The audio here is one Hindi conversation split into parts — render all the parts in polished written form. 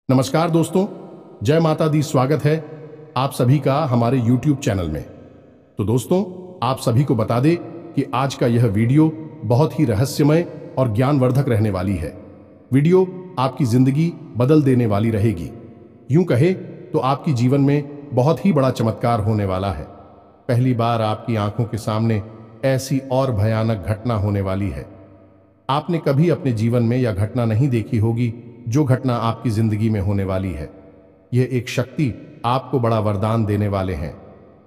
नमस्कार दोस्तों, जय माता दी। स्वागत है आप सभी का हमारे YouTube चैनल में। तो दोस्तों, आप सभी को बता दें कि आज का यह वीडियो बहुत ही रहस्यमय और ज्ञानवर्धक रहने वाली है। वीडियो आपकी जिंदगी बदल देने वाली रहेगी। यूं कहे तो आपकी जीवन में बहुत ही बड़ा चमत्कार होने वाला है। पहली बार आपकी आंखों के सामने ऐसी और भयानक घटना होने वाली है। आपने कभी अपने जीवन में यह घटना नहीं देखी होगी जो घटना आपकी जिंदगी में होने वाली है। यह एक शक्ति आपको बड़ा वरदान देने वाले हैं,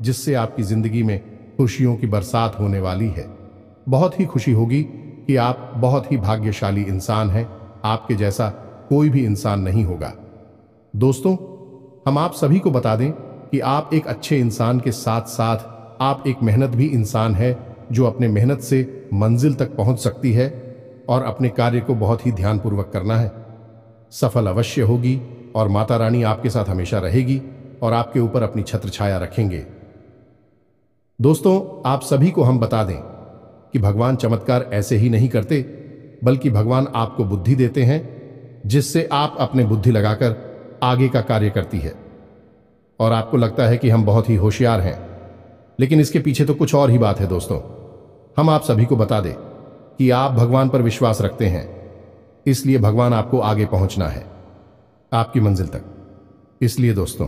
जिससे आपकी जिंदगी में खुशियों की बरसात होने वाली है। बहुत ही खुशी होगी कि आप बहुत ही भाग्यशाली इंसान हैं। आपके जैसा कोई भी इंसान नहीं होगा। दोस्तों, हम आप सभी को बता दें कि आप एक अच्छे इंसान के साथ साथ आप एक मेहनत भी इंसान है, जो अपने मेहनत से मंजिल तक पहुंच सकती है और अपने कार्य को बहुत ही ध्यानपूर्वक करना है। सफल अवश्य होगी और माता रानी आपके साथ हमेशा रहेगी और आपके ऊपर अपनी छत्र छाया रखेंगे। दोस्तों, आप सभी को हम बता दें कि भगवान चमत्कार ऐसे ही नहीं करते, बल्कि भगवान आपको बुद्धि देते हैं, जिससे आप अपने बुद्धि लगाकर आगे का कार्य करती है। और आपको लगता है कि हम बहुत ही होशियार हैं, लेकिन इसके पीछे तो कुछ और ही बात है। दोस्तों, हम आप सभी को बता दें कि आप भगवान पर विश्वास रखते हैं, इसलिए भगवान आपको आगे पहुंचना है, आपकी मंजिल तक। इसलिए दोस्तों,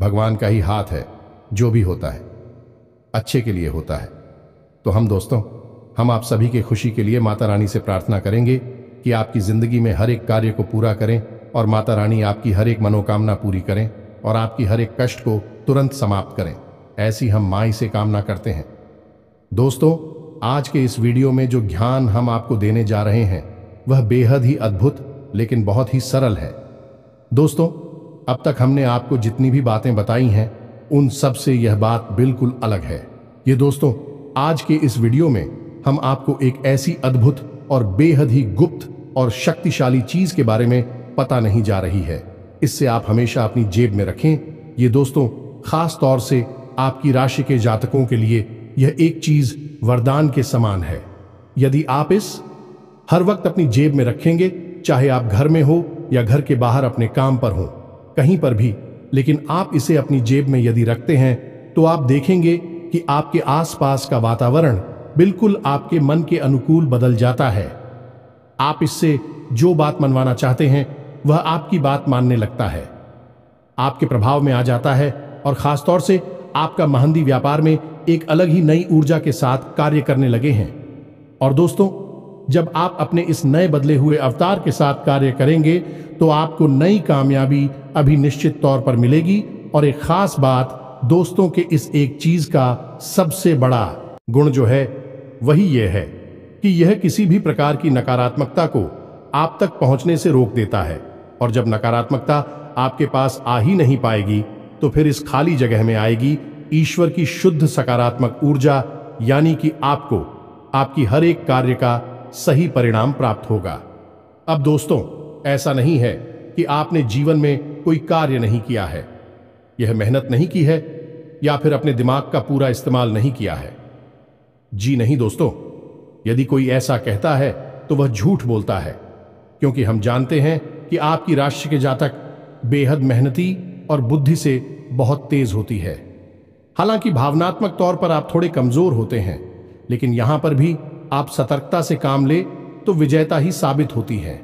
भगवान का ही हाथ है, जो भी होता है अच्छे के लिए होता है। तो हम आप सभी के खुशी के लिए माता रानी से प्रार्थना करेंगे कि आपकी जिंदगी में हर एक कार्य को पूरा करें और माता रानी आपकी हर एक मनोकामना पूरी करें और आपकी हर एक कष्ट को तुरंत समाप्त करें। ऐसी हम माई से कामना करते हैं। दोस्तों, आज के इस वीडियो में जो ज्ञान हम आपको देने जा रहे हैं वह बेहद ही अद्भुत लेकिन बहुत ही सरल है। दोस्तों, अब तक हमने आपको जितनी भी बातें बताई हैं, उन सब से यह बात बिल्कुल अलग है। ये दोस्तों, आज के इस वीडियो में हम आपको एक ऐसी अद्भुत और बेहद ही गुप्त और शक्तिशाली चीज के बारे में पता नहीं जा रही है। इससे आप हमेशा अपनी जेब में रखें। ये दोस्तों, खास तौर से आपकी राशि के जातकों के लिए यह एक चीज वरदान के समान है। यदि आप इस हर वक्त अपनी जेब में रखेंगे, चाहे आप घर में हो या घर के बाहर अपने काम पर हो, कहीं पर भी, लेकिन आप इसे अपनी जेब में यदि रखते हैं तो आप देखेंगे कि आपके आसपास का वातावरण बिल्कुल आपके मन के अनुकूल बदल जाता है। आप इससे जो बात मनवाना चाहते हैं वह आपकी बात मानने लगता है, आपके प्रभाव में आ जाता है और खासतौर से आपका महंदी व्यापार में एक अलग ही नई ऊर्जा के साथ कार्य करने लगे हैं। और दोस्तों, जब आप अपने इस नए बदले हुए अवतार के साथ कार्य करेंगे तो आपको नई कामयाबी अभी निश्चित तौर पर मिलेगी। और एक खास बात, दोस्तों के इस एक चीज का सबसे बड़ा गुण जो है वही यह है कि यह किसी भी प्रकार की नकारात्मकता को आप तक पहुंचने से रोक देता है। और जब नकारात्मकता आपके पास आ ही नहीं पाएगी तो फिर इस खाली जगह में आएगी ईश्वर की शुद्ध सकारात्मक ऊर्जा, यानी कि आपको आपकी हर एक कार्य का सही परिणाम प्राप्त होगा। अब दोस्तों, ऐसा नहीं है कि आपने जीवन में कोई कार्य नहीं किया है, यह मेहनत नहीं की है या फिर अपने दिमाग का पूरा इस्तेमाल नहीं किया है। जी नहीं दोस्तों, यदि कोई ऐसा कहता है तो वह झूठ बोलता है, क्योंकि हम जानते हैं कि आपकी राशि के जातक बेहद मेहनती और बुद्धि से बहुत तेज होती है। हालांकि भावनात्मक तौर पर आप थोड़े कमजोर होते हैं, लेकिन यहां पर भी आप सतर्कता से काम ले तो विजेता ही साबित होती है।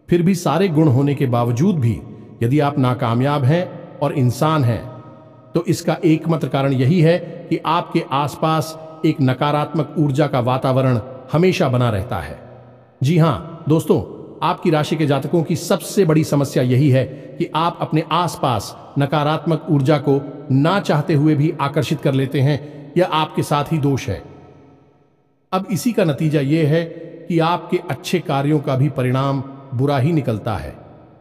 फिर भी सारे गुण होने के बावजूद भी यदि आप नाकामयाब हैं और इंसान हैं, तो इसका एकमात्र कारण यही है कि आपके आसपास एक नकारात्मक ऊर्जा का वातावरण हमेशा बना रहता है। जी हां दोस्तों, आपकी राशि के जातकों की सबसे बड़ी समस्या यही है कि आप अपने आसपास नकारात्मक ऊर्जा को ना चाहते हुए भी आकर्षित कर लेते हैं। यह आपके साथ ही दोष है। अब इसी का नतीजा यह है कि आपके अच्छे कार्यों का भी परिणाम बुरा ही निकलता है।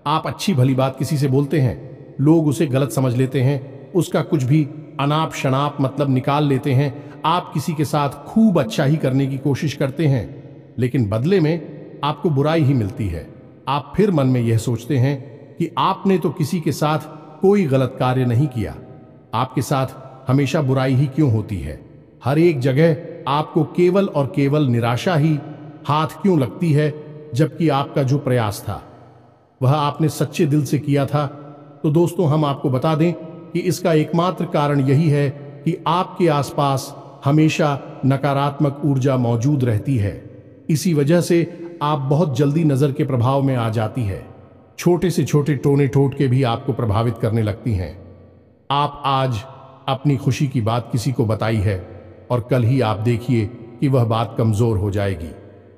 आप अच्छी भली बात किसी से बोलते हैं, लोग उसे गलत समझ लेते हैं, उसका कुछ भी अनाप शनाप मतलब निकाल लेते हैं। आप किसी के साथ खूब अच्छा ही करने की कोशिश करते हैं, लेकिन बदले में आपको बुराई ही मिलती है। आप फिर मन में यह सोचते हैं कि आपने तो किसी के साथ कोई गलत कार्य नहीं किया, आपके साथ हमेशा बुराई ही क्यों होती है। हर एक जगह आपको केवल और केवल निराशा ही हाथ क्यों लगती है, जबकि आपका जो प्रयास था वह आपने सच्चे दिल से किया था, तो दोस्तों हम आपको बता दें कि इसका एकमात्र कारण यही है कि आपके आसपास हमेशा नकारात्मक ऊर्जा मौजूद रहती है। इसी वजह से आप बहुत जल्दी नजर के प्रभाव में आ जाती है। छोटे से छोटे टोने टोटके भी आपको प्रभावित करने लगती हैं। आप आज अपनी खुशी की बात किसी को बताई है और कल ही आप देखिए कि वह बात कमजोर हो जाएगी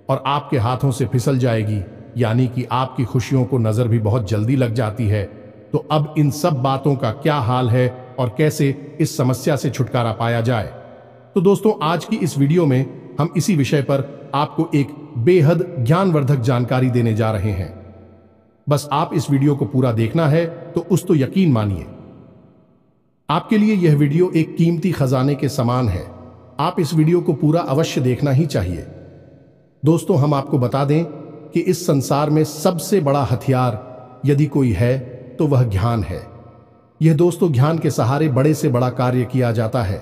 और आपके हाथों से फिसल जाएगी, यानी कि आपकी खुशियों को नजर भी बहुत जल्दी लग जाती है। तो अब इन सब बातों का क्या हाल है और कैसे इस समस्या से छुटकारा पाया जाए, तो दोस्तों आज की इस वीडियो में हम इसी विषय पर आपको एक बेहद ज्ञानवर्धक जानकारी देने जा रहे हैं। बस आप इस वीडियो को पूरा देखना है तो उस तो यकीन मानिए, आपके लिए यह वीडियो एक कीमती खजाने के समान है। आप इस वीडियो को पूरा अवश्य देखना ही चाहिए। दोस्तों हम आपको बता दें कि इस संसार में सबसे बड़ा हथियार यदि कोई है तो वह ज्ञान है। यह दोस्तों ज्ञान के सहारे बड़े से बड़ा कार्य किया जाता है।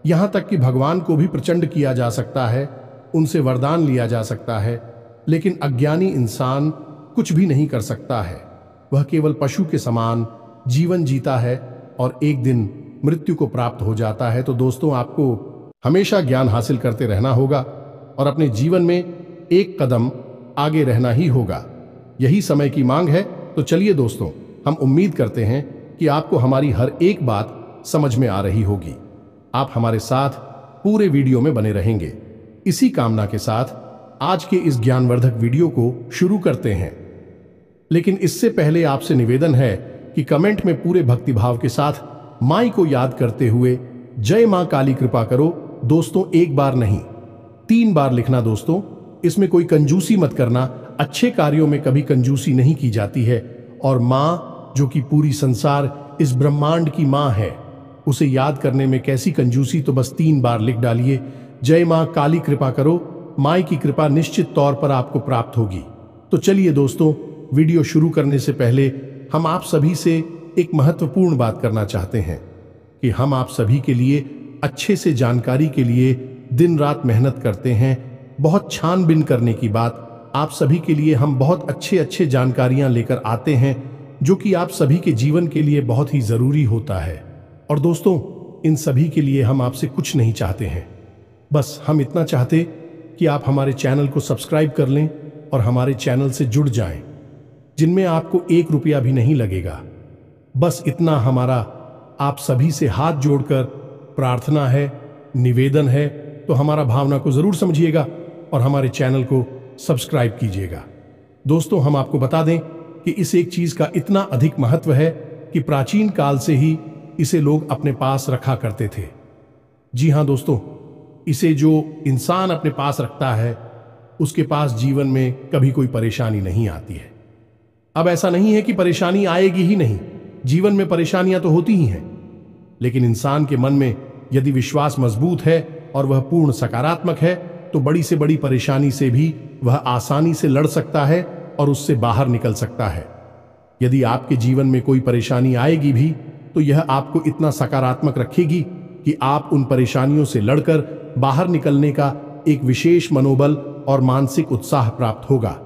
यहां तक कि भगवान को भी प्रचंड किया जा सकता है, उनसे वरदान लिया जा सकता है, लेकिन अज्ञानी इंसान कुछ भी नहीं कर सकता है। वह केवल पशु के समान जीवन जीता है और एक दिन मृत्यु को प्राप्त हो जाता है। तो दोस्तों आपको हमेशा ज्ञान हासिल करते रहना होगा और अपने जीवन में एक कदम आगे रहना ही होगा। यही समय की मांग है। तो चलिए दोस्तों, हम उम्मीद करते हैं कि आपको हमारी हर एक बात समझ में आ रही होगी। आप हमारे साथ पूरे वीडियो में बने रहेंगे। इसी कामना के साथ आज के इस ज्ञानवर्धक वीडियो को शुरू करते हैं। लेकिन इससे पहले आपसे निवेदन है कि कमेंट में पूरे भक्तिभाव के साथ माई को याद करते हुए जय मां काली कृपा करो दोस्तों, एक बार नहीं 3 बार लिखना दोस्तों। इसमें कोई कंजूसी मत करना, अच्छे कार्यों में कभी कंजूसी नहीं की जाती है। और मां जो कि पूरी संसार इस ब्रह्मांड की मां है, उसे याद करने में कैसी कंजूसी, तो बस 3 बार लिख डालिए जय मां काली कृपा करो। माई की कृपा निश्चित तौर पर आपको प्राप्त होगी। तो चलिए दोस्तों, वीडियो शुरू करने से पहले हम आप सभी से एक महत्वपूर्ण बात करना चाहते हैं कि हम आप सभी के लिए अच्छे से जानकारी के लिए दिन रात मेहनत करते हैं। बहुत छानबीन करने की बात, आप सभी के लिए हम बहुत अच्छे जानकारियां लेकर आते हैं जो कि आप सभी के जीवन के लिए बहुत ही जरूरी होता है। और दोस्तों इन सभी के लिए हम आपसे कुछ नहीं चाहते हैं, बस हम इतना चाहते कि आप हमारे चैनल को सब्सक्राइब कर लें और हमारे चैनल से जुड़ जाएं, जिनमें आपको 1 रुपया भी नहीं लगेगा। बस इतना हमारा आप सभी से हाथ जोड़कर प्रार्थना है, निवेदन है। तो हमारा भावना को जरूर समझिएगा और हमारे चैनल को सब्सक्राइब कीजिएगा। दोस्तों हम आपको बता दें कि इस एक चीज का इतना अधिक महत्व है कि प्राचीन काल से ही इसे लोग अपने पास रखा करते थे। जी हाँ दोस्तों, इसे जो इंसान अपने पास रखता है उसके पास जीवन में कभी कोई परेशानी नहीं आती है। अब ऐसा नहीं है कि परेशानी आएगी ही नहीं, जीवन में परेशानियां तो होती ही हैं, लेकिन इंसान के मन में यदि विश्वास मजबूत है और वह पूर्ण सकारात्मक है तो बड़ी से बड़ी परेशानी से भी वह आसानी से लड़ सकता है और उससे बाहर निकल सकता है। यदि आपके जीवन में कोई परेशानी आएगी भी तो यह आपको इतना सकारात्मक रखेगी कि आप उन परेशानियों से लड़कर बाहर निकलने का एक विशेष मनोबल और मानसिक उत्साह प्राप्त होगा।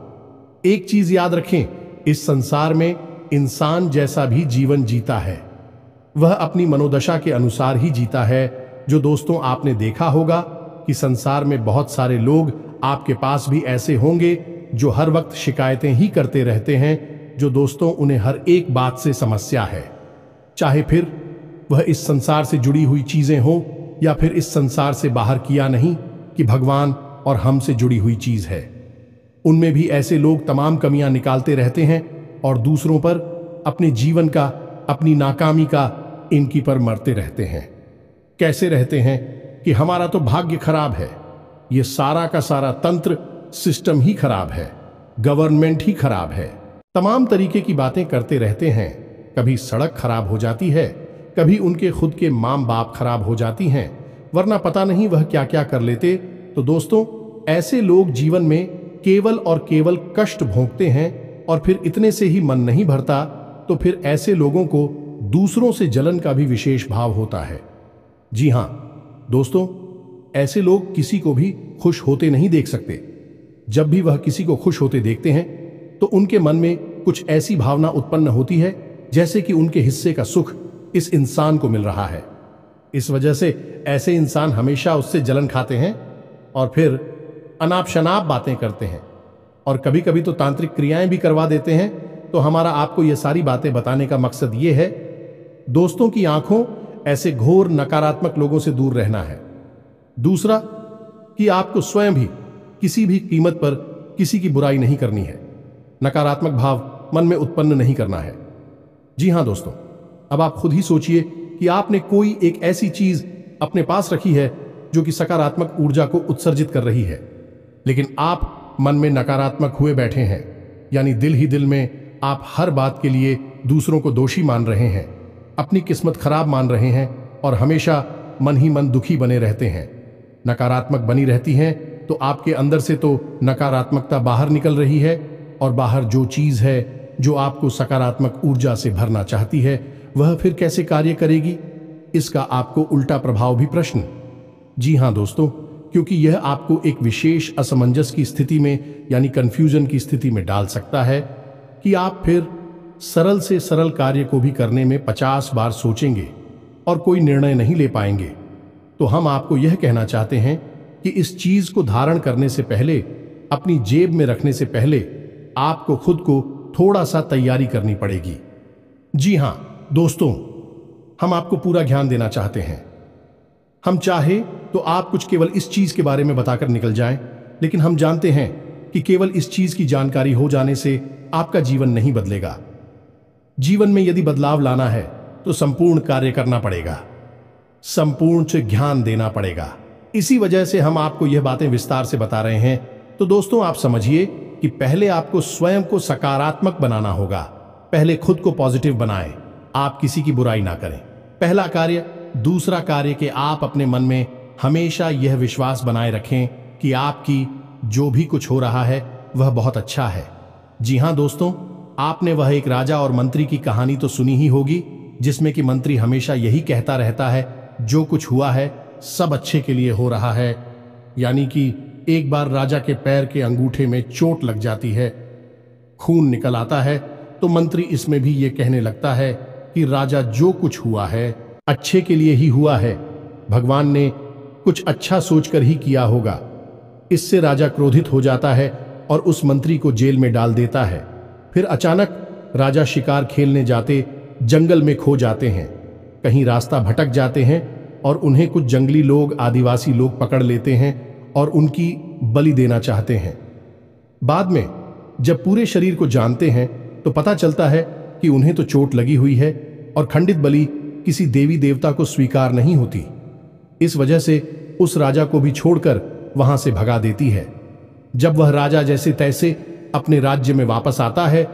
एक चीज याद रखें, इस संसार में इंसान जैसा भी जीवन जीता है वह अपनी मनोदशा के अनुसार ही जीता है। जो दोस्तों आपने देखा होगा कि संसार में बहुत सारे लोग आपके पास भी ऐसे होंगे जो हर वक्त शिकायतें ही करते रहते हैं, जो दोस्तों उन्हें हर एक बात से समस्या है, चाहे फिर वह इस संसार से जुड़ी हुई चीजें हो या फिर इस संसार से बाहर किया नहीं कि भगवान और हमसे जुड़ी हुई चीज है। उनमें भी ऐसे लोग तमाम कमियां निकालते रहते हैं और दूसरों पर अपने जीवन का, अपनी नाकामी का इनकी पर मरते रहते हैं। कैसे रहते हैं कि हमारा तो भाग्य खराब है, ये सारा का सारा तंत्र सिस्टम ही खराब है, गवर्नमेंट ही खराब है, तमाम तरीके की बातें करते रहते हैं। कभी सड़क खराब हो जाती है, कभी उनके खुद के माँ बाप खराब हो जाती हैं, वरना पता नहीं वह क्या क्या कर लेते। तो दोस्तों ऐसे लोग जीवन में केवल और केवल कष्ट भोगते हैं और फिर इतने से ही मन नहीं भरता, तो फिर ऐसे लोगों को दूसरों से जलन का भी विशेष भाव होता है। जी हां दोस्तों, ऐसे लोग किसी को भी खुश होते नहीं देख सकते। जब भी वह किसी को खुश होते देखते हैं तो उनके मन में कुछ ऐसी भावना उत्पन्न होती है जैसे कि उनके हिस्से का सुख इस इंसान को मिल रहा है। इस वजह से ऐसे इंसान हमेशा उससे जलन खाते हैं और फिर अनाप शनाप बातें करते हैं और कभी कभी तो तांत्रिक क्रियाएं भी करवा देते हैं। तो हमारा आपको ये सारी बातें बताने का मकसद ये है, दोस्तों की आंखों ऐसे घोर नकारात्मक लोगों से दूर रहना है। दूसरा कि आपको स्वयं भी किसी भी कीमत पर किसी की बुराई नहीं करनी है, नकारात्मक भाव मन में उत्पन्न नहीं करना है। जी हां दोस्तों, अब आप खुद ही सोचिए कि आपने कोई एक ऐसी चीज अपने पास रखी है जो कि सकारात्मक ऊर्जा को उत्सर्जित कर रही है, लेकिन आप मन में नकारात्मक हुए बैठे हैं, यानी दिल ही दिल में आप हर बात के लिए दूसरों को दोषी मान रहे हैं, अपनी किस्मत खराब मान रहे हैं और हमेशा मन ही मन दुखी बने रहते हैं, नकारात्मक बनी रहती हैं। तो आपके अंदर से तो नकारात्मकता बाहर निकल रही है और बाहर जो चीज है जो आपको सकारात्मक ऊर्जा से भरना चाहती है वह फिर कैसे कार्य करेगी, इसका आपको उल्टा प्रभाव भी प्रश्न। जी हां दोस्तों, क्योंकि यह आपको एक विशेष असमंजस की स्थिति में यानी कंफ्यूजन की स्थिति में डाल सकता है कि आप फिर सरल से सरल कार्य को भी करने में 50 बार सोचेंगे और कोई निर्णय नहीं ले पाएंगे। तो हम आपको यह कहना चाहते हैं कि इस चीज को धारण करने से पहले, अपनी जेब में रखने से पहले आपको खुद को थोड़ा सा तैयारी करनी पड़ेगी। जी हां दोस्तों, हम आपको पूरा ज्ञान देना चाहते हैं। हम चाहे तो आप कुछ केवल इस चीज के बारे में बताकर निकल जाएं, लेकिन हम जानते हैं कि केवल इस चीज की जानकारी हो जाने से आपका जीवन नहीं बदलेगा। जीवन में यदि बदलाव लाना है तो संपूर्ण कार्य करना पड़ेगा, संपूर्ण से ज्ञान देना पड़ेगा। इसी वजह से हम आपको यह बातें विस्तार से बता रहे हैं। तो दोस्तों, आप समझिए कि पहले आपको स्वयं को सकारात्मक बनाना होगा। पहले खुद को पॉजिटिव बनाएं, आप किसी की बुराई ना करें, पहला कार्य। दूसरा कार्य कि आप अपने मन में हमेशा यह विश्वास बनाए रखें कि आपकी जो भी कुछ हो रहा है वह बहुत अच्छा है। जी हां दोस्तों, आपने वह एक राजा और मंत्री की कहानी तो सुनी ही होगी, जिसमें कि मंत्री हमेशा यही कहता रहता है जो कुछ हुआ है सब अच्छे के लिए हो रहा है। यानी कि एक बार राजा के पैर के अंगूठे में चोट लग जाती है, खून निकल आता है, तो मंत्री इसमें भी ये कहने लगता है कि राजा जो कुछ हुआ है अच्छे के लिए ही हुआ है, भगवान ने कुछ अच्छा सोचकर ही किया होगा। इससे राजा क्रोधित हो जाता है और उस मंत्री को जेल में डाल देता है। फिर अचानक राजा शिकार खेलने जाते जंगल में खो जाते हैं, कहीं रास्ता भटक जाते हैं और उन्हें कुछ जंगली लोग, आदिवासी लोग पकड़ लेते हैं और उनकी बलि देना चाहते हैं। बाद में जब पूरे शरीर को जानते हैं तो पता चलता है कि उन्हें तो चोट लगी हुई है और खंडित बलि किसी देवी देवता को स्वीकार नहीं होती। इस वजह से उस राजा को भी छोड़कर वहां से भगा देती है। जब वह राजा जैसे तैसे अपने राज्य में वापस आता है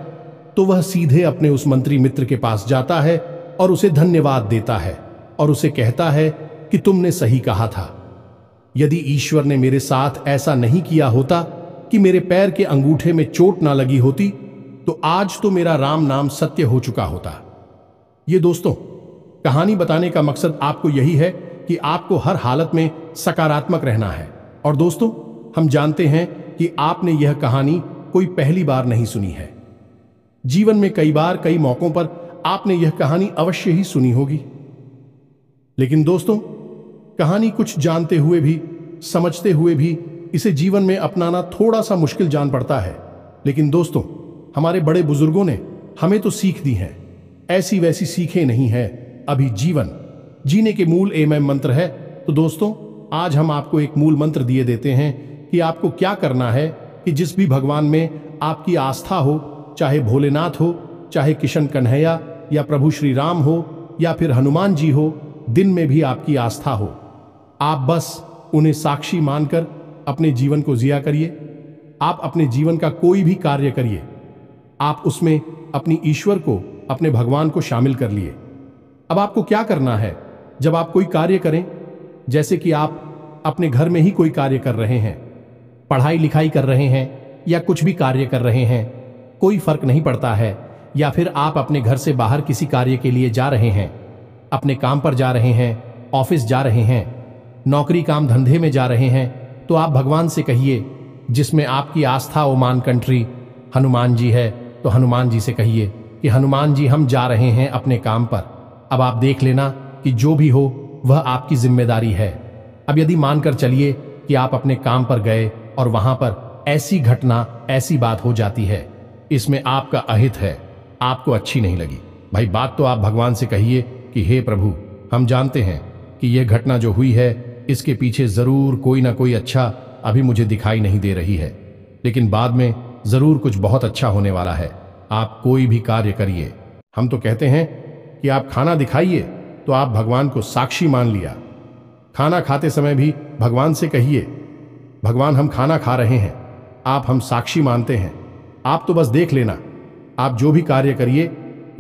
तो वह सीधे अपने उस मंत्री मित्र के पास जाता है और उसे धन्यवाद देता है और उसे कहता है कि तुमने सही कहा था। यदि ईश्वर ने मेरे साथ ऐसा नहीं किया होता कि मेरे पैर के अंगूठे में चोट ना लगी होती, तो आज तो मेरा राम नाम सत्य हो चुका होता। ये दोस्तों, कहानी बताने का मकसद आपको यही है कि आपको हर हालत में सकारात्मक रहना है। और दोस्तों, हम जानते हैं कि आपने यह कहानी कोई पहली बार नहीं सुनी है। जीवन में कई बार, कई मौकों पर आपने यह कहानी अवश्य ही सुनी होगी। लेकिन दोस्तों, कहानी कुछ जानते हुए भी, समझते हुए भी इसे जीवन में अपनाना थोड़ा सा मुश्किल जान पड़ता है। लेकिन दोस्तों, हमारे बड़े बुजुर्गों ने हमें तो सीख दी है, ऐसी वैसी सीखें नहीं है। अभी जीवन जीने के मूल एमएम मंत्र है। तो दोस्तों, आज हम आपको एक मूल मंत्र दिए देते हैं कि आपको क्या करना है कि जिस भी भगवान में आपकी आस्था हो, चाहे भोलेनाथ हो, चाहे किशन कन्हैया या प्रभु श्री राम हो या फिर हनुमान जी हो, दिन में भी आपकी आस्था हो, आप बस उन्हें साक्षी मानकर अपने जीवन को जिया करिए। आप अपने जीवन का कोई भी कार्य करिए, आप उसमें अपनी ईश्वर को, अपने भगवान को शामिल कर लिए। अब आपको क्या करना है, जब आप कोई कार्य करें, जैसे कि आप अपने घर में ही कोई कार्य कर रहे हैं, पढ़ाई लिखाई कर रहे हैं या कुछ भी कार्य कर रहे हैं, कोई फर्क नहीं पड़ता है, या फिर आप अपने घर से बाहर किसी कार्य के लिए जा रहे हैं, अपने काम पर जा रहे हैं, ऑफिस जा रहे हैं, नौकरी काम धंधे में जा रहे हैं, तो आप भगवान से कहिए, जिसमें आपकी आस्था ओमान कंट्री हनुमान जी है, तो हनुमान जी से कहिए कि हनुमान जी, हम जा रहे हैं अपने काम पर, अब आप देख लेना कि जो भी हो वह आपकी जिम्मेदारी है। अब यदि मानकर चलिए कि आप अपने काम पर गए और वहां पर ऐसी घटना, ऐसी बात हो जाती है, इसमें आपका अहित है, आपको अच्छी नहीं लगी, भाई बात तो आप भगवान से कहिए कि हे प्रभु, हम जानते हैं कि यह घटना जो हुई है इसके पीछे जरूर कोई ना कोई अच्छा अभी मुझे दिखाई नहीं दे रही है, लेकिन बाद में जरूर कुछ बहुत अच्छा होने वाला है। आप कोई भी कार्य करिए। हम तो कहते हैं कि आप खाना दिखाइए, तो आप भगवान को साक्षी मान लिया। खाना खाते समय भी भगवान से कहिए, भगवान हम खाना खा रहे हैं, आप हम साक्षी मानते हैं, आप तो बस देख लेना। आप जो भी कार्य करिए,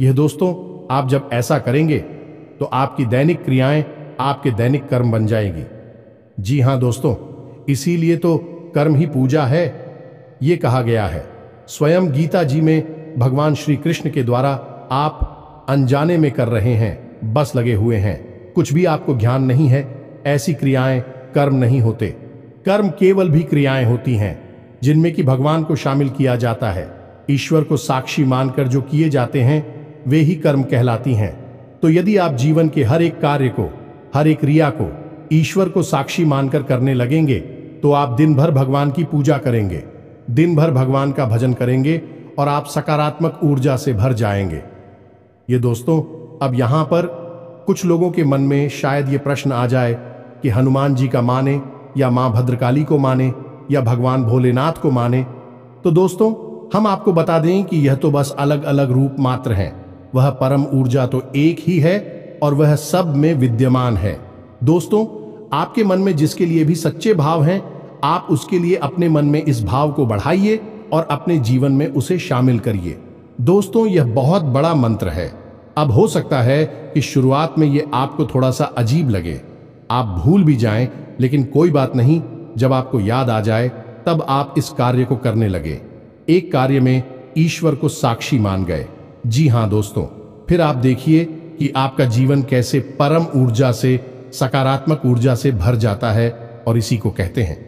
यह दोस्तों, आप जब ऐसा करेंगे तो आपकी दैनिक क्रियाएं आपके दैनिक कर्म बन जाएगी। जी हां दोस्तों, इसीलिए तो कर्म ही पूजा है, ये कहा गया है। स्वयं गीता जी में भगवान श्री कृष्ण के द्वारा आप अनजाने में कर रहे हैं, बस लगे हुए हैं, कुछ भी आपको ज्ञान नहीं है। ऐसी क्रियाएं कर्म नहीं होते। कर्म केवल भी क्रियाएं होती हैं जिनमें कि भगवान को शामिल किया जाता है। ईश्वर को साक्षी मानकर जो किए जाते हैं वे ही कर्म कहलाती हैं। तो यदि आप जीवन के हर एक कार्य को, हर एक क्रिया को ईश्वर को साक्षी मानकर करने लगेंगे तो आप दिन भर भगवान की पूजा करेंगे, दिन भर भगवान का भजन करेंगे और आप सकारात्मक ऊर्जा से भर जाएंगे। ये दोस्तों, अब यहां पर कुछ लोगों के मन में शायद ये प्रश्न आ जाए कि हनुमान जी का माने या मां भद्रकाली को माने या भगवान भोलेनाथ को माने। तो दोस्तों, हम आपको बता दें कि यह तो बस अलग अलग रूप मात्र हैं। वह परम ऊर्जा तो एक ही है और वह सब में विद्यमान है। दोस्तों, आपके मन में जिसके लिए भी सच्चे भाव हैं, आप उसके लिए अपने मन में इस भाव को बढ़ाइए और अपने जीवन में उसे शामिल करिए। दोस्तों, यह बहुत बड़ा मंत्र है। अब हो सकता है कि शुरुआत में यह आपको थोड़ा सा अजीब लगे, आप भूल भी जाएं, लेकिन कोई बात नहीं, जब आपको याद आ जाए तब आप इस कार्य को करने लगे। एक कार्य में ईश्वर को साक्षी मान गए। जी हां दोस्तों, फिर आप देखिए कि आपका जीवन कैसे परम ऊर्जा से, सकारात्मक ऊर्जा से भर जाता है। और इसी को कहते हैं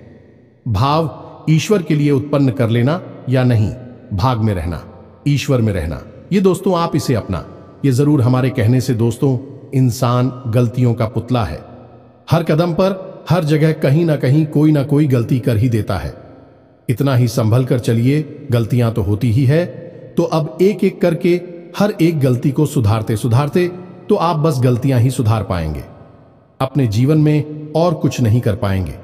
भाव। ईश्वर के लिए उत्पन्न कर लेना या नहीं, भाग में रहना, ईश्वर में रहना। ये दोस्तों, आप इसे अपना। ये जरूर हमारे कहने से दोस्तों, इंसान गलतियों का पुतला है। हर कदम पर, हर जगह कहीं ना कोई गलती कर ही देता है। इतना ही संभल कर चलिए, गलतियां तो होती ही है। तो अब एक एक करके हर एक गलती को सुधारते सुधारते तो आप बस गलतियां ही सुधार पाएंगे, अपने जीवन में और कुछ नहीं कर पाएंगे।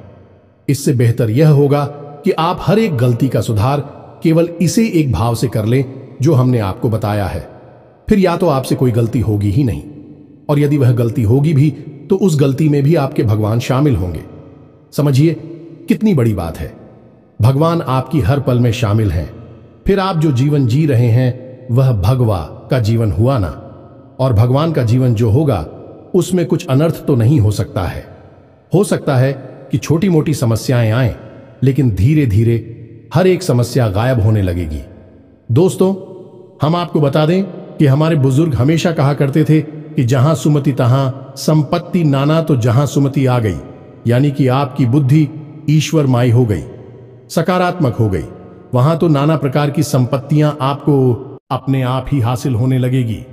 इससे बेहतर यह होगा कि आप हर एक गलती का सुधार केवल इसे एक भाव से कर लें जो हमने आपको बताया है। फिर या तो आपसे कोई गलती होगी ही नहीं, और यदि वह गलती होगी भी तो उस गलती में भी आपके भगवान शामिल होंगे। समझिए कितनी बड़ी बात है। भगवान आपकी हर पल में शामिल हैं। फिर आप जो जीवन जी रहे हैं वह भगवा का जीवन हुआ ना, और भगवान का जीवन जो होगा उसमें कुछ अनर्थ तो नहीं हो सकता है। हो सकता है कि छोटी मोटी समस्याएं आएं, लेकिन धीरे धीरे हर एक समस्या गायब होने लगेगी। दोस्तों, हम आपको बता दें कि हमारे बुजुर्ग हमेशा कहा करते थे कि जहां सुमति तहां संपत्ति नाना, तो जहां सुमति आ गई, यानी कि आपकी बुद्धि ईश्वरमय हो गई, सकारात्मक हो गई, वहां तो नाना प्रकार की संपत्तियां आपको अपने आप ही हासिल होने लगेगी।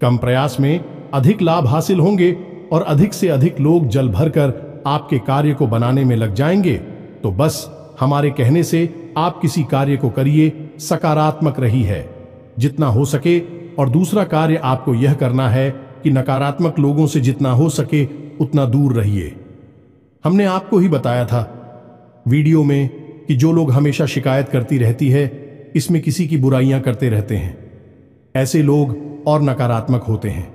कम प्रयास में अधिक लाभ हासिल होंगे और अधिक से अधिक लोग जल भरकर आपके कार्य को बनाने में लग जाएंगे। तो बस हमारे कहने से आप किसी कार्य को करिए, सकारात्मक रही है जितना हो सके। और दूसरा कार्य आपको यह करना है कि नकारात्मक लोगों से जितना हो सके उतना दूर रहिए। हमने आपको ही बताया था वीडियो में कि जो लोग हमेशा शिकायत करती रहती है, इसमें किसी की बुराइयां करते रहते हैं, ऐसे लोग और नकारात्मक होते हैं।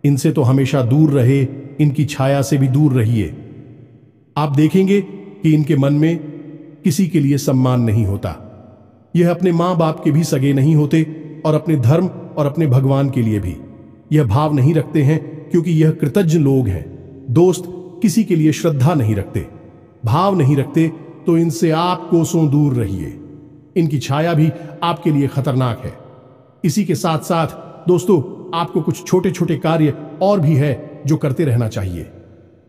इनसे तो हमेशा दूर रहे, इनकी छाया से भी दूर रहिए। आप देखेंगे कि इनके मन में किसी के लिए सम्मान नहीं होता। यह अपने मां बाप के भी सगे नहीं होते और अपने धर्म और अपने भगवान के लिए भी यह भाव नहीं रखते हैं, क्योंकि यह कृतज्ञ लोग हैं। दोस्त, किसी के लिए श्रद्धा नहीं रखते, भाव नहीं रखते, तो इनसे आप कोसों दूर रहिए। इनकी छाया भी आपके लिए खतरनाक है। इसी के साथ साथ दोस्तों, आपको कुछ छोटे छोटे कार्य और भी है जो करते रहना चाहिए।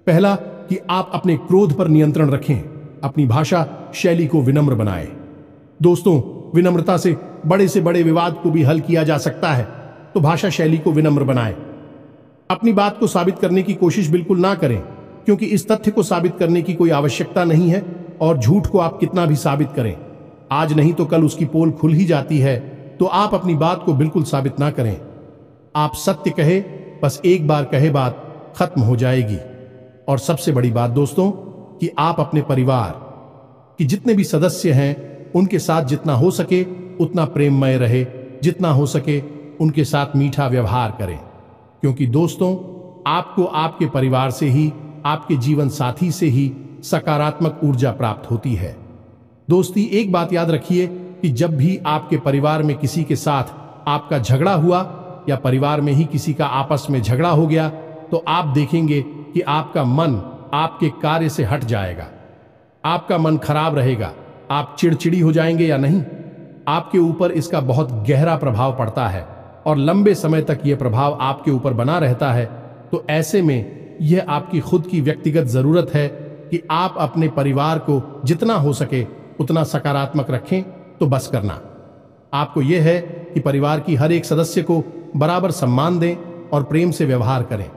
पहला कि आप अपने क्रोध पर नियंत्रण रखें, अपनी भाषा शैली को विनम्र बनाएं। दोस्तों, विनम्रता से बड़े से बड़े विवाद को भी हल किया जा सकता है, तो भाषा शैली को विनम्र बनाएं। अपनी बात को साबित करने की कोशिश बिल्कुल ना करें, क्योंकि इस तथ्य को साबित करने की कोई आवश्यकता नहीं है। और झूठ को आप कितना भी साबित करें, आज नहीं तो कल उसकी पोल खुल ही जाती है। तो आप अपनी बात को बिल्कुल साबित ना करें। आप सत्य कहे, बस एक बार कहे बात खत्म हो जाएगी। और सबसे बड़ी बात दोस्तों, कि आप अपने परिवार कि जितने भी सदस्य हैं उनके साथ जितना हो सके उतना प्रेममय रहे, जितना हो सके उनके साथ मीठा व्यवहार करें। क्योंकि दोस्तों, आपको आपके परिवार से ही, आपके जीवन साथी से ही सकारात्मक ऊर्जा प्राप्त होती है। दोस्ती, एक बात याद रखिए कि जब भी आपके परिवार में किसी के साथ आपका झगड़ा हुआ या परिवार में ही किसी का आपस में झगड़ा हो गया, तो आप देखेंगे कि आपका मन आपके कार्य से हट जाएगा, आपका मन खराब रहेगा, आप चिड़चिड़ी हो जाएंगे या नहीं, आपके ऊपर इसका बहुत गहरा प्रभाव पड़ता है और लंबे समय तक यह प्रभाव आपके ऊपर बना रहता है। तो ऐसे में यह आपकी खुद की व्यक्तिगत जरूरत है कि आप अपने परिवार को जितना हो सके उतना सकारात्मक रखें। तो बस करना आपको यह है कि परिवार की हर एक सदस्य को बराबर सम्मान दें और प्रेम से व्यवहार करें।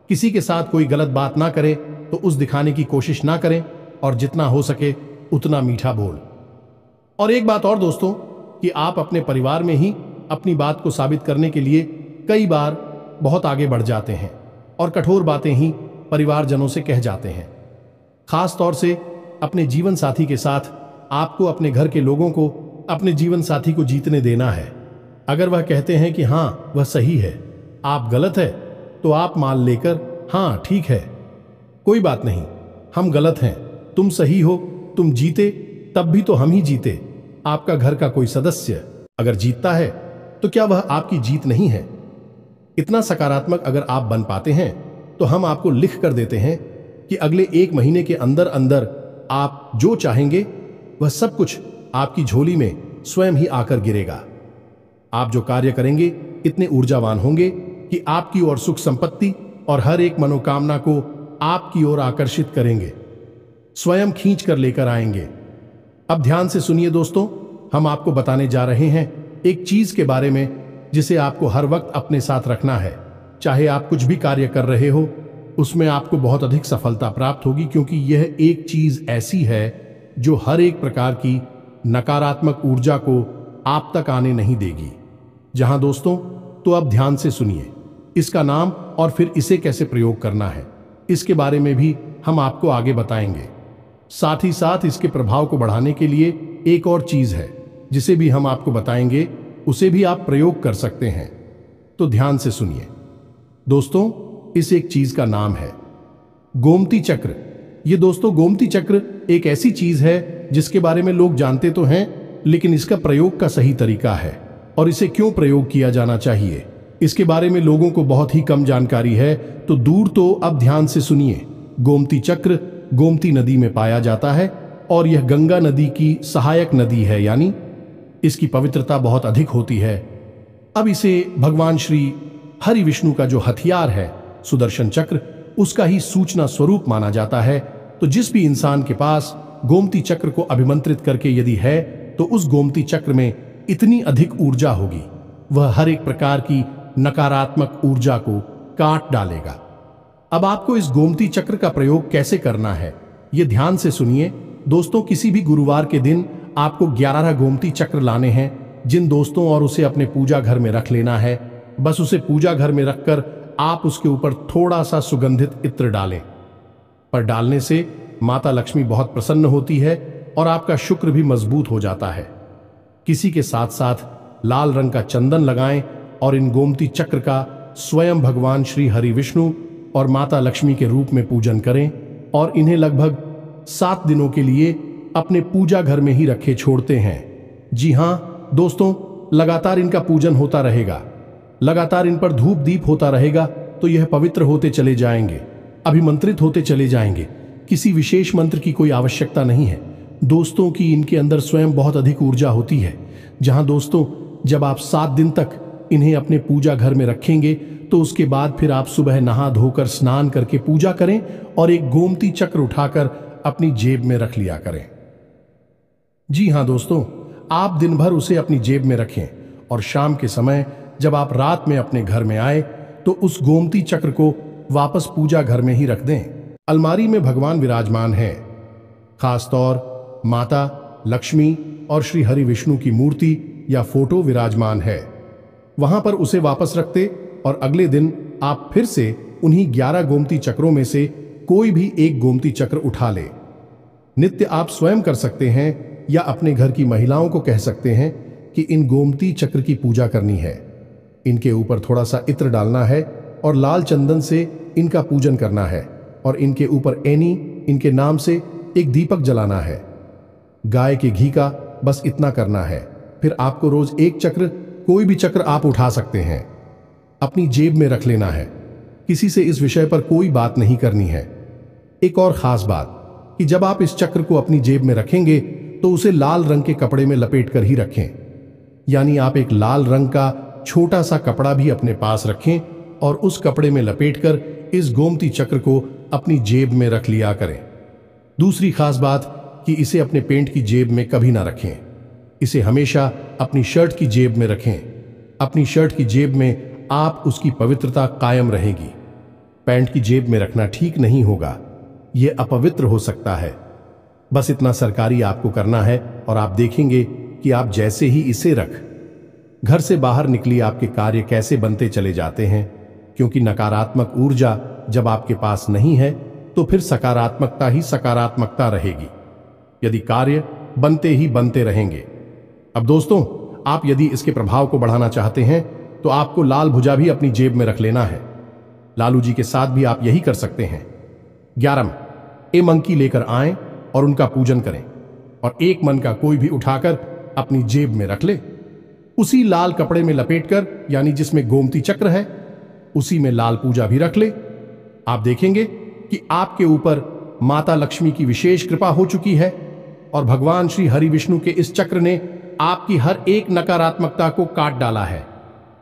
किसी के साथ कोई गलत बात ना करें तो उस दिखाने की कोशिश ना करें, और जितना हो सके उतना मीठा बोल। और एक बात और दोस्तों, कि आप अपने परिवार में ही अपनी बात को साबित करने के लिए कई बार बहुत आगे बढ़ जाते हैं और कठोर बातें ही परिवारजनों से कह जाते हैं। खास तौर से अपने जीवन साथी के साथ आपको अपने घर के लोगों को अपने जीवन साथी को जीतने देना है। अगर वह कहते हैं कि हाँ वह सही है, आप गलत है, तो आप मान लेकर हाँ ठीक है, कोई बात नहीं, हम गलत हैं, तुम सही हो, तुम जीते तब भी तो हम ही जीते। आपका घर का कोई सदस्य अगर जीतता है तो क्या वह आपकी जीत नहीं है? इतना सकारात्मक अगर आप बन पाते हैं तो हम आपको लिख कर देते हैं कि अगले 1 महीने के अंदर अंदर आप जो चाहेंगे वह सब कुछ आपकी झोली में स्वयं ही आकर गिरेगा। आप जो कार्य करेंगे इतने ऊर्जावान होंगे कि आपकी ओर सुख संपत्ति और हर एक मनोकामना को आपकी ओर आकर्षित करेंगे, स्वयं खींच कर लेकर आएंगे। अब ध्यान से सुनिए दोस्तों, हम आपको बताने जा रहे हैं एक चीज के बारे में जिसे आपको हर वक्त अपने साथ रखना है। चाहे आप कुछ भी कार्य कर रहे हो, उसमें आपको बहुत अधिक सफलता प्राप्त होगी, क्योंकि यह एक चीज ऐसी है जो हर एक प्रकार की नकारात्मक ऊर्जा को आप तक आने नहीं देगी। जहां दोस्तों, तो अब ध्यान से सुनिए, इसका नाम और फिर इसे कैसे प्रयोग करना है, इसके बारे में भी हम आपको आगे बताएंगे। साथ ही साथ इसके प्रभाव को बढ़ाने के लिए एक और चीज है जिसे भी हम आपको बताएंगे, उसे भी आप प्रयोग कर सकते हैं। तो ध्यान से सुनिए दोस्तों, इस एक चीज का नाम है गोमती चक्र। ये दोस्तों, गोमती चक्र एक ऐसी चीज है जिसके बारे में लोग जानते तो हैं, लेकिन इसका प्रयोग का सही तरीका है और इसे क्यों प्रयोग किया जाना चाहिए, इसके बारे में लोगों को बहुत ही कम जानकारी है। तो दूर तो अब ध्यान से सुनिए। गोमती चक्र गोमती नदी में पाया जाता है और यह गंगा नदी की सहायक नदी है, यानी इसकी पवित्रता बहुत अधिक होती है। अब इसे भगवान श्री हरि विष्णु का जो हथियार है सुदर्शन चक्र, उसका ही सूचना स्वरूप माना जाता है। तो जिस भी इंसान के पास गोमती चक्र को अभिमंत्रित करके यदि है, तो उस गोमती चक्र में इतनी अधिक ऊर्जा होगी, वह हर एक प्रकार की नकारात्मक ऊर्जा को काट डालेगा। अब आपको इस गोमती चक्र का प्रयोग कैसे करना है, यह ध्यान से सुनिए दोस्तों। किसी भी गुरुवार के दिन आपको 11 गोमती चक्र लाने हैं जिन दोस्तों, और उसे अपने पूजा घर में रख लेना है। बस उसे पूजा घर में रखकर आप उसके ऊपर थोड़ा सा सुगंधित इत्र डालें। पर डालने से माता लक्ष्मी बहुत प्रसन्न होती है और आपका शुक्र भी मजबूत हो जाता है। किसी के साथ साथ लाल रंग का चंदन लगाएं और इन गोमती चक्र का स्वयं भगवान श्री हरि विष्णु और माता लक्ष्मी के रूप में पूजन करें और इन्हें लगभग 7 दिनों के लिए अपने पूजा घर में ही रखे छोड़ते हैं। जी हां दोस्तों, लगातार इनका पूजन होता रहेगा, लगातार इन पर धूप दीप होता रहेगा, तो यह पवित्र होते चले जाएंगे, अभिमंत्रित होते चले जाएंगे। किसी विशेष मंत्र की कोई आवश्यकता नहीं है दोस्तों, कि इनके अंदर स्वयं बहुत अधिक ऊर्जा होती है। जहां दोस्तों, जब आप 7 दिन तक इन्हें अपने पूजा घर में रखेंगे, तो उसके बाद फिर आप सुबह नहा धोकर स्नान करके पूजा करें और एक गोमती चक्र उठाकर अपनी जेब में रख लिया करें। जी हां दोस्तों, आप दिन भर उसे अपनी जेब में रखें और शाम के समय जब आप रात में अपने घर में आए तो उस गोमती चक्र को वापस पूजा घर में ही रख दें। अलमारी में भगवान विराजमान है, खासतौर माता लक्ष्मी और श्री हरि विष्णु की मूर्ति या फोटो विराजमान है। वहां पर उसे वापस रखते और अगले दिन आप फिर से उन्हीं 11 गोमती चक्रों में से कोई भी एक गोमती चक्र उठा ले। नित्य आप स्वयं कर सकते हैं या अपने घर की महिलाओं को कह सकते हैं कि इन गोमती चक्र की पूजा करनी है। इनके ऊपर थोड़ा सा इत्र डालना है और लाल चंदन से इनका पूजन करना है और इनके ऊपर एनी इनके नाम से एक दीपक जलाना है। गाय के घी का बस इतना करना है। फिर आपको रोज एक चक्र, कोई भी चक्र आप उठा सकते हैं, अपनी जेब में रख लेना है। किसी से इस विषय पर कोई बात नहीं करनी है। एक और खास बात कि जब आप इस चक्र को अपनी जेब में रखेंगे तो उसे लाल रंग के कपड़े में लपेट कर ही रखें। यानी आप एक लाल रंग का छोटा सा कपड़ा भी अपने पास रखें और उस कपड़े में लपेटकर इस गोमती चक्र को अपनी जेब में रख लिया करें। दूसरी खास बात कि इसे अपने पेंट की जेब में कभी ना रखें। इसे हमेशा अपनी शर्ट की जेब में रखें। अपनी शर्ट की जेब में आप उसकी पवित्रता कायम रहेगी। पैंट की जेब में रखना ठीक नहीं होगा, यह अपवित्र हो सकता है। बस इतना सरकारी आपको करना है और आप देखेंगे कि आप जैसे ही इसे रख घर से बाहर निकली आपके कार्य कैसे बनते चले जाते हैं। क्योंकि नकारात्मक ऊर्जा जब आपके पास नहीं है तो फिर सकारात्मकता ही सकारात्मकता रहेगी। यदि कार्य बनते ही बनते रहेंगे। अब दोस्तों, आप यदि इसके प्रभाव को बढ़ाना चाहते हैं तो आपको लाल भुजा भी अपनी जेब में रख लेना है। लालू जी के साथ भी आप यही कर सकते हैं। 11 ए मंकी लेकर आएं और उनका पूजन करें और एक मन का कोई भी उठाकर अपनी जेब में रख ले। उसी लाल कपड़े में लपेटकर, यानी जिसमें गोमती चक्र है, उसी में लाल पूजा भी रख ले। आप देखेंगे कि आपके ऊपर माता लक्ष्मी की विशेष कृपा हो चुकी है और भगवान श्री हरि विष्णु के इस चक्र ने आपकी हर एक नकारात्मकता को काट डाला है।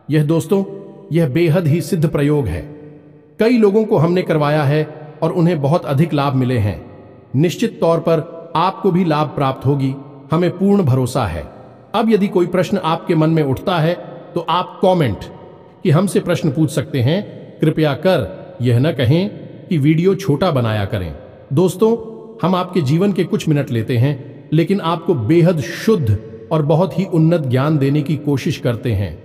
यह दोस्तों, यह बेहद ही सिद्ध प्रयोग है। कई लोगों को हमने करवाया है और उन्हें बहुत अधिक लाभ मिले हैं। निश्चित तौर पर आपको भी लाभ प्राप्त होगी, हमें पूर्ण भरोसा है। अब यदि कोई प्रश्न आपके मन में उठता है तो आप कमेंट कि हमसे प्रश्न पूछ सकते हैं। कृपया कर यह न कहें कि वीडियो छोटा बनाया करें। दोस्तों, हम आपके जीवन के कुछ मिनट लेते हैं, लेकिन आपको बेहद शुद्ध और बहुत ही उन्नत ज्ञान देने की कोशिश करते हैं।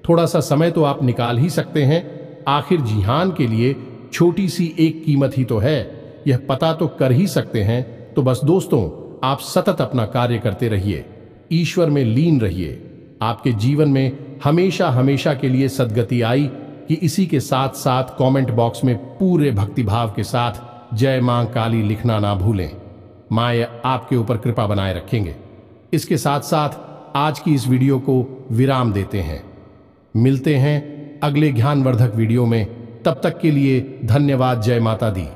थोड़ा सा समय तो आप निकाल ही सकते हैं। आखिर जिहान के लिए छोटी सी एक कीमत ही तो है, यह पता तो कर ही सकते हैं। तो बस दोस्तों, आप सतत अपना कार्य करते रहिए, ईश्वर में लीन रहिए। आपके जीवन में हमेशा हमेशा के लिए सद्गति आई कि इसी के साथ साथ कमेंट बॉक्स में पूरे भक्तिभाव के साथ जय मां काली लिखना ना भूलें। मां आपके ऊपर कृपा बनाए रखेंगे। इसके साथ साथ आज की इस वीडियो को विराम देते हैं। मिलते हैं अगले ज्ञानवर्धक वीडियो में। तब तक के लिए धन्यवाद। जय माता दी।